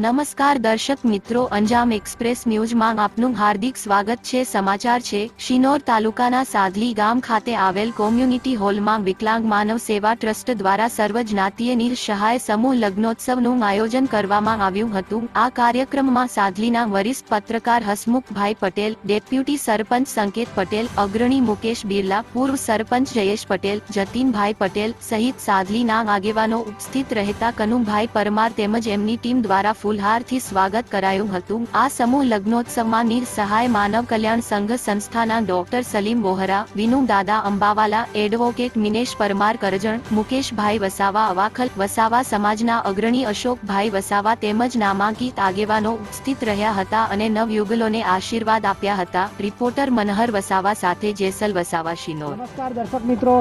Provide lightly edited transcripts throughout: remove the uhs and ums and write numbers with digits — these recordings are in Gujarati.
નમસ્કાર દર્શક મિત્રો, અંજામ એક્સપ્રેસ ન્યૂઝમાં આપનું હાર્દિક સ્વાગત છે। સમાચાર છે, શિનોર તાલુકાના સાધલી ગામ ખાતે આવેલ કોમ્યુનિટી હોલમાં વિકલાંગ માનવ સેવા ટ્રસ્ટ દ્વારા સર્વ જ્ઞાતિય નિઃસહાય સમૂહ લગ્નોત્સવનું આયોજન કરવામાં આવ્યું હતું। આ કાર્યક્રમમાં સાધલીના વરિષ્ઠ પત્રકાર હસમુખભાઈ પટેલ, ડેપ્યુટી સરપંચ સંકેત પટેલ, અગ્રણી મુકેશ બિરલા, પૂર્વ સરપંચ જયેશ પટેલ, જતીનભાઈ પટેલ સહિત સાધલીના આગેવાનો ઉપસ્થિત રહેતા કનુભાઈ પરમાર તેમજ એમની ટીમ દ્વારા ફૂલહારથી સ્વાગત કરાયું હતું। આ સમૂહ લગ્નોત્સવમાં નિઃસહાય માનવ કલ્યાણ સંઘ સંસ્થાના ડોક્ટર સલીમ વોહરા, વિનુ દાદા અંબાવાલા, એડવોકેટ મિનેશ પરમાર કરજણ, મુકેશભાઈ વસાવા અવાખલ, વસાવા સમાજના અગ્રણી અશોકભાઈ વસાવા તેમજ નામાંકિત આગેવાનો ઉપસ્થિત રહ્યા હતા અને નવયુગલોને આશીર્વાદ આપ્યા હતા। રિપોર્ટર મનહર વસાવા સાથે જેસલ વસાવા, શિનોર। નમસ્કાર દર્શક મિત્રો,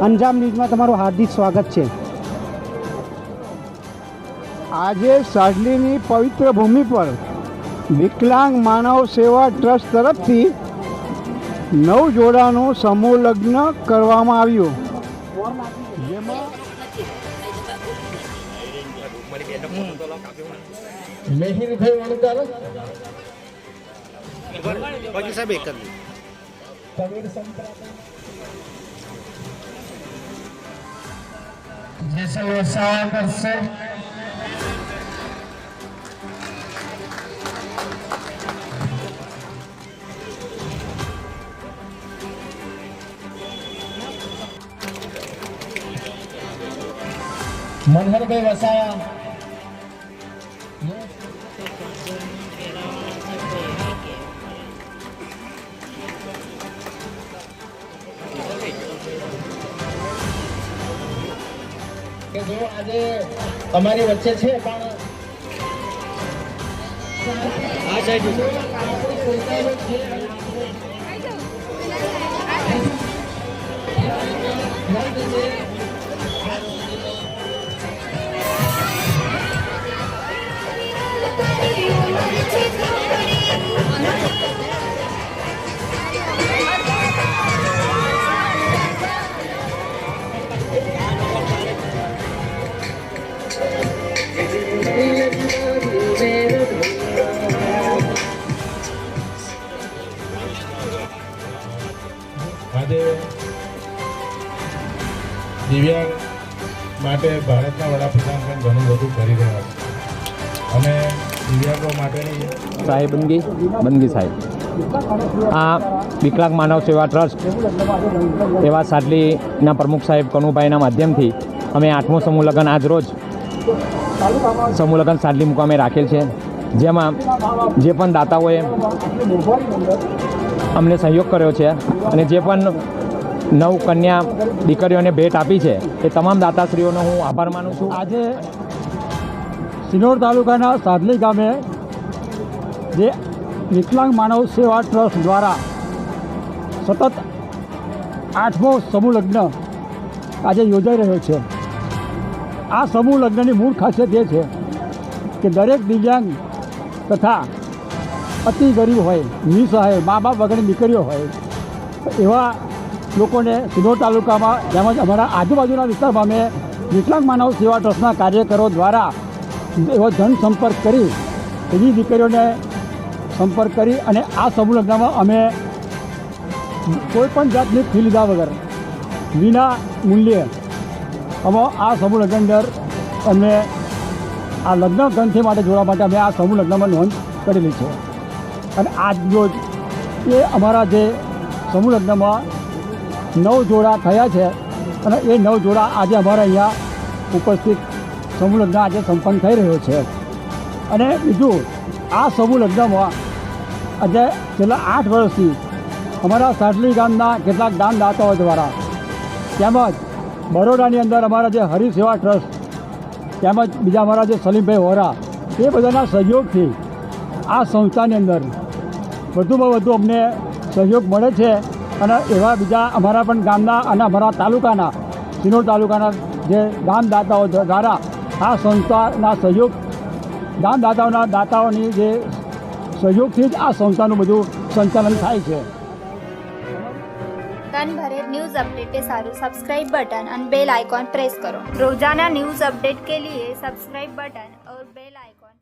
અંજામ ન્યૂઝમાં તમારું હાર્દિક સ્વાગત છે। આજે સાડલીની પવિત્ર ભૂમિ પર વિકલાંગ માનવ સેવા ટ્રસ્ટ તરફથી 9 જોડાનું સમૂહ લગ્ન કરવામાં આવ્યું, જેમાં મેહિરભાઈ વણકર, જેસલ વસાવા કરશે। મનહરભાઈ વસાવા, કે જો આજે તમારી વચ્ચે છે પણ આ સાઈડ આજે દિવ્યાંગ માટે ભારતના વડાપ્રધાન પણ ઘણું બધું કરી રહ્યા છે અને દિવ્યાંગો માટેની બંદગી સાહેબ આ વિકલાંગ માનવ સેવા ટ્રસ્ટ એવા સાડલીના પ્રમુખ સાહેબ કનુભાઈના માધ્યમથી અમે 8મો સમૂહ લગ્ન આજ રોજ સમૂહ લગ્ન સાડલી મુકામે રાખેલ છે, જેમાં જે પણ દાતાઓએ અમને સહયોગ કર્યો છે અને જે પણ 9 કન્યા દીકરીઓને ભેટ આપી છે એ તમામ દાતાશ્રીઓનો હું આભાર માનું છું। આજે શિનોર તાલુકાના સાધલી ગામે જે વિકલાંગ માનવ સેવા ટ્રસ્ટ દ્વારા સતત 8મો સમૂહ લગ્ન આજે યોજાઈ રહ્યો છે। આ સમૂહ લગ્નની મૂળ ખાસિયત એ છે કે દરેક દિવ્યાંગ તથા અતિ ગરીબ હોય, નિસહાય, મા બાપ વગરની દીકરીઓ હોય એવા લોકોને શિનોર તાલુકામાં તેમજ અમારા આજુબાજુના વિસ્તારમાં અમે વિકલાંગ માનવ સેવા ટ્રસ્ટના કાર્યકરો દ્વારા એવો જનસંપર્ક કરી એવી દીકરીઓને સંપર્ક કરી અને આ સમૂહ લગ્નમાં અમે કોઈપણ જાતની ફી લીધા વગર વિના મૂલ્યે અમે આ સમૂહ લગ્ન અંદર અમે આ લગ્ન ગ્રંથિ માટે જોડવા માટે અમે આ સમૂહ લગ્નમાં નોંધ કરેલી છે અને આજ રોજ એ અમારા જે સમૂહ લગ્નમાં 9 જોડા થયા છે અને એ 9 જોડા આજે અમારા અહીંયા ઉપસ્થિત સમૂહ લગ્ન આજે સંપન્ન થઈ રહ્યો છે। અને બીજું આ સમૂહ લગ્નમાં આજે છેલ્લા 8 વર્ષથી અમારા સાડલી ગામના કેટલાક દાનદાતાઓ દ્વારા તેમજ બરોડાની અંદર અમારા જે હરિસેવા ટ્રસ્ટ તેમજ બીજા અમારા જે સલીમભાઈ વોરા એ બધાના સહયોગથી આ સંસ્થાની અંદર વધુમાં વધુ અમને સહયોગ મળે છે અને એવા બીજા અમારા પણ ગામના અને અમારા તાલુકાના શિનોર તાલુકાના જે દાનદાતાઓ દ્વારા આ સંસ્થાના સહયોગ દાતાઓની જે સહયોગથી જ આ સંસ્થાનું બધું સંચાલન થાય છે। तन भरे न्यूज़ अपडेट के सारे सब्सक्राइब बटन और बेल आइकॉन प्रेस करो। रोजाना न्यूज़ अपडेट के लिए सब्सक्राइब बटन और बेल आइकॉन